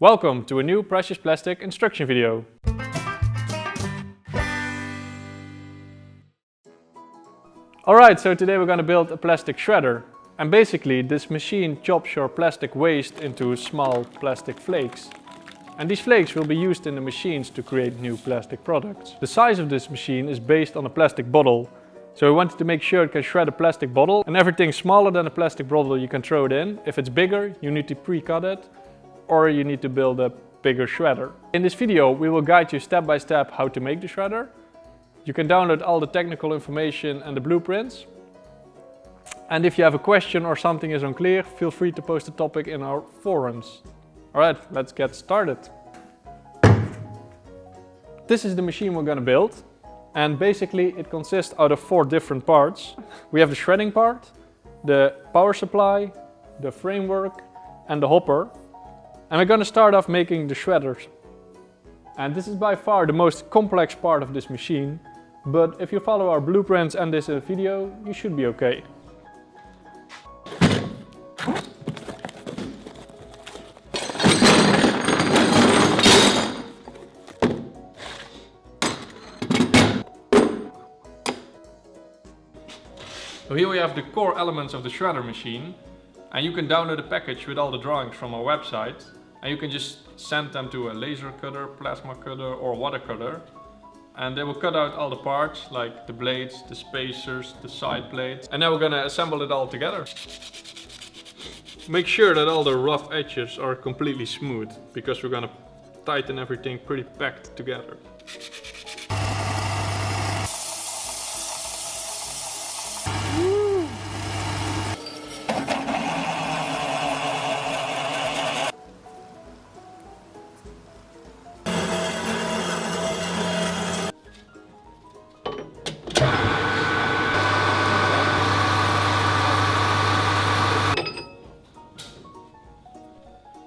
Welcome to a new Precious Plastic instruction video. Alright, so today we're going to build a plastic shredder. And basically this machine chops your plastic waste into small plastic flakes. And these flakes will be used in the machines to create new plastic products. The size of this machine is based on a plastic bottle. So we wanted to make sure it can shred a plastic bottle, and everything smaller than a plastic bottle you can throw it in. If it's bigger, you need to pre-cut it, or you need to build a bigger shredder. In this video we will guide you step by step how to make the shredder. You can download all the technical information and the blueprints. And if you have a question or something is unclear, feel free to post the topic in our forums. Alright, let's get started. This is the machine we're going to build. And basically it consists out of 4 different parts. We have the shredding part, the power supply, the framework and the hopper. And we're going to start off making the shredders. And this is by far the most complex part of this machine. But if you follow our blueprints and this video, you should be okay. So here we have the core elements of the shredder machine, and you can download a package with all the drawings from our website, and you can just send them to a laser cutter, plasma cutter or water cutter, and they will cut out all the parts like the blades, the spacers, the side plates, and now we're gonna assemble it all together. Make sure that all the rough edges are completely smooth, because we're gonna tighten everything pretty packed together.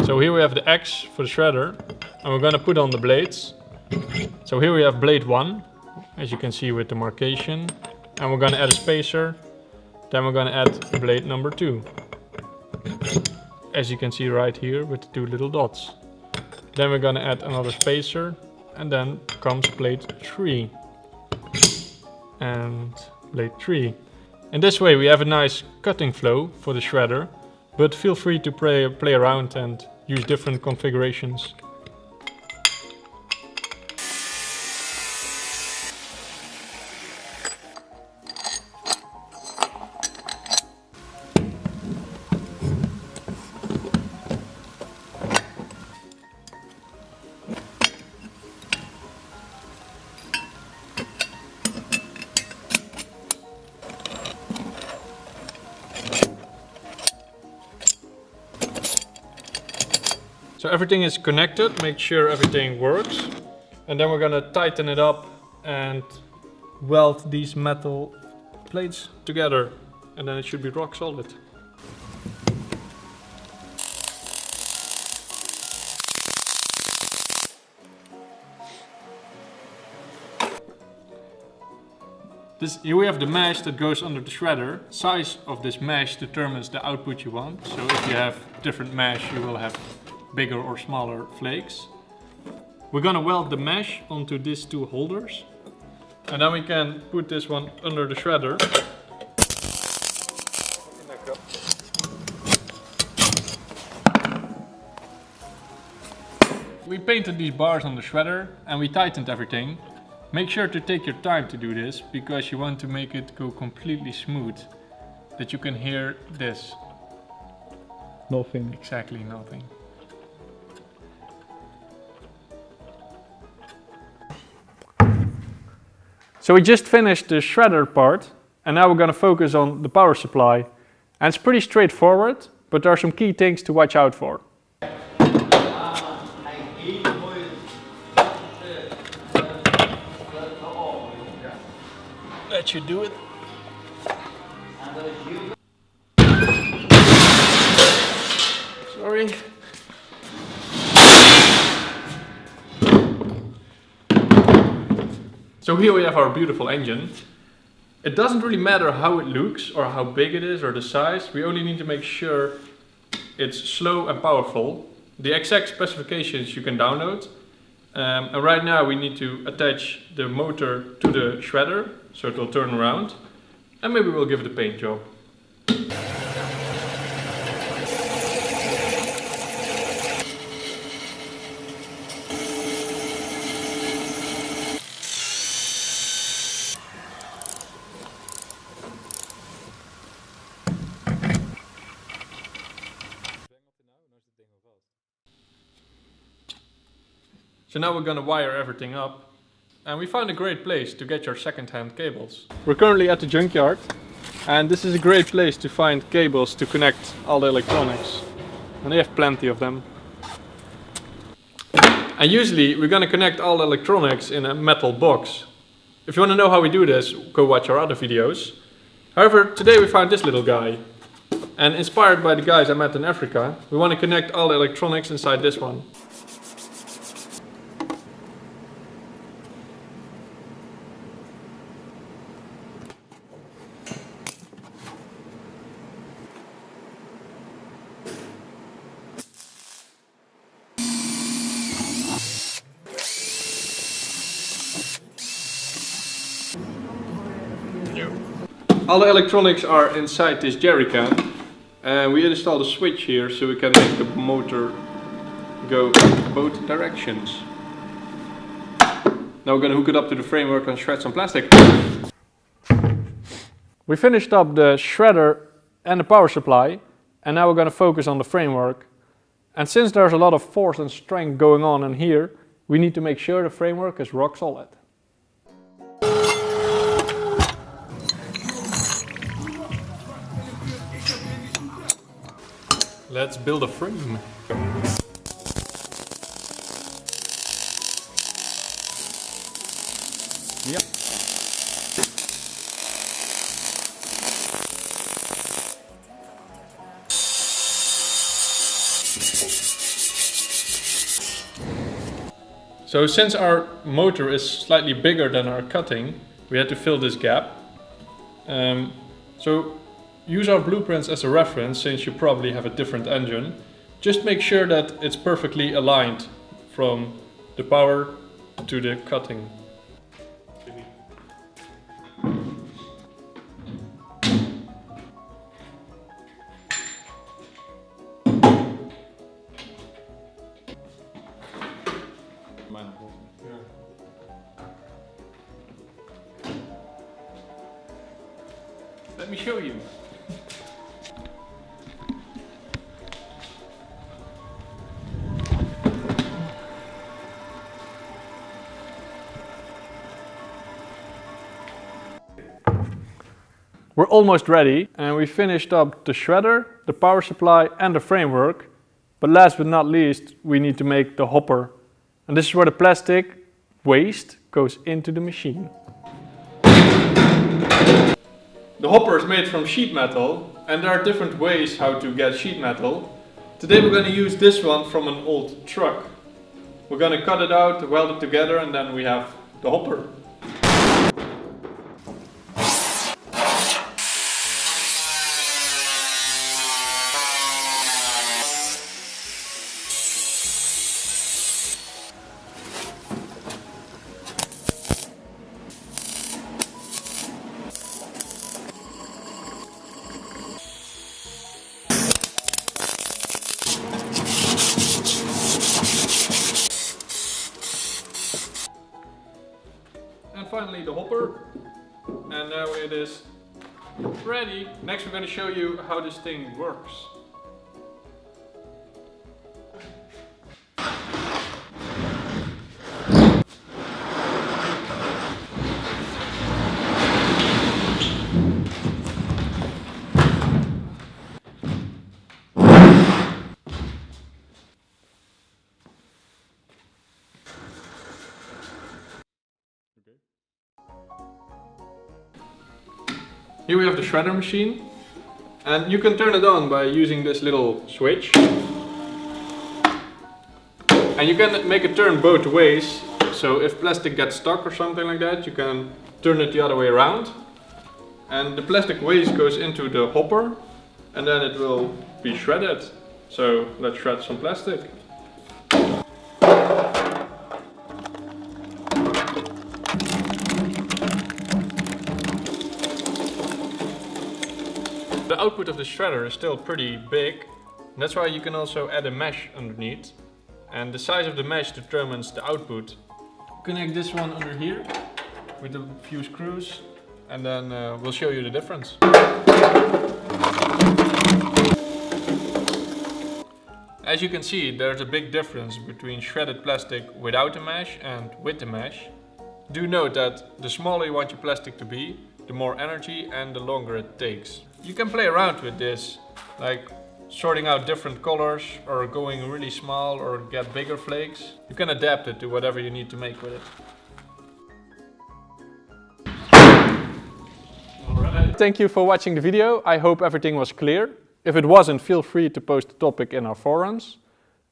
So here we have the X for the shredder, and we're going to put on the blades. So here we have blade 1, as you can see with the markation, and we're going to add a spacer. Then we're going to add blade number 2, as you can see right here with the 2 little dots. Then we're going to add another spacer, and then comes blade 3 and blade 3. In this way we have a nice cutting flow for the shredder, but feel free to play around and use different configurations. So everything is connected, make sure everything works. And then we're gonna tighten it up and weld these metal plates together. And then it should be rock solid. Here we have the mesh that goes under the shredder. Size of this mesh determines the output you want. So if you have different mesh, you will have bigger or smaller flakes. We're gonna weld the mesh onto these 2 holders, and then we can put this one under the shredder. We painted these bars on the shredder and we tightened everything. Make sure to take your time to do this, because you want to make it go completely smooth, that you can hear this. Nothing. Exactly nothing. So we just finished the shredder part, and now we're going to focus on the power supply. And it's pretty straightforward, but there are some key things to watch out for. That should do it. Sorry. So here we have our beautiful engine. It doesn't really matter how it looks or how big it is or the size. We only need to make sure it's slow and powerful. The exact specifications you can download. And right now we need to attach the motor to the shredder so it will turn around, and maybe we'll give it a paint job. So now we're gonna wire everything up, and we found a great place to get your second-hand cables. We're currently at the junkyard, and this is a great place to find cables to connect all the electronics. And they have plenty of them. And usually we're gonna connect all the electronics in a metal box. If you wanna know how we do this, go watch our other videos. However, today we found this little guy. And inspired by the guys I met in Africa, we wanna connect all the electronics inside this one. All the electronics are inside this jerry can, and we installed a switch here so we can make the motor go both directions. Now we're going to hook it up to the framework and shred some plastic. We finished up the shredder and the power supply, and now we're going to focus on the framework. And since there's a lot of force and strength going on in here, we need to make sure the framework is rock solid. Let's build a frame. Yep. So since our motor is slightly bigger than our cutting, we had to fill this gap. So use our blueprints as a reference, since you probably have a different engine. Just make sure that it's perfectly aligned from the power to the cutting. Let me show you. We're almost ready, and we finished up the shredder, the power supply and the framework. But last but not least, we need to make the hopper. And this is where the plastic waste goes into the machine. The hopper is made from sheet metal, and there are different ways how to get sheet metal. Today we're going to use this one from an old truck. We're going to cut it out, weld it together, and then we have the hopper. And finally the hopper, and now it is ready. Next we're going to show you how this thing works. Here we have the shredder machine, and you can turn it on by using this little switch. And you can make it turn both ways, so if plastic gets stuck or something like that, you can turn it the other way around. And the plastic waste goes into the hopper, and then it will be shredded. So let's shred some plastic. output of the shredder is still pretty big. That's why you can also add a mesh underneath. And the size of the mesh determines the output. Connect this one under here with a few screws, and then we'll show you the difference. As you can see, there's a big difference between shredded plastic without the mesh and with the mesh. Do note that the smaller you want your plastic to be, the more energy and the longer it takes. You can play around with this, like sorting out different colors or going really small or get bigger flakes. You can adapt it to whatever you need to make with it. Alright. Thank you for watching the video. I hope everything was clear. If it wasn't, feel free to post the topic in our forums.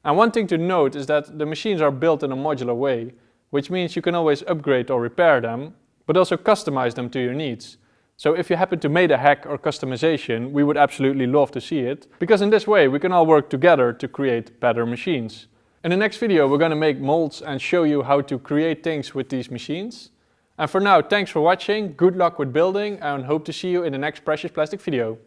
And one thing to note is that the machines are built in a modular way, which means you can always upgrade or repair them, but also customize them to your needs. So if you happen to make a hack or customization, we would absolutely love to see it, because in this way we can all work together to create better machines. In the next video we're going to make molds and show you how to create things with these machines. And for now, thanks for watching, good luck with building, and hope to see you in the next Precious Plastic video.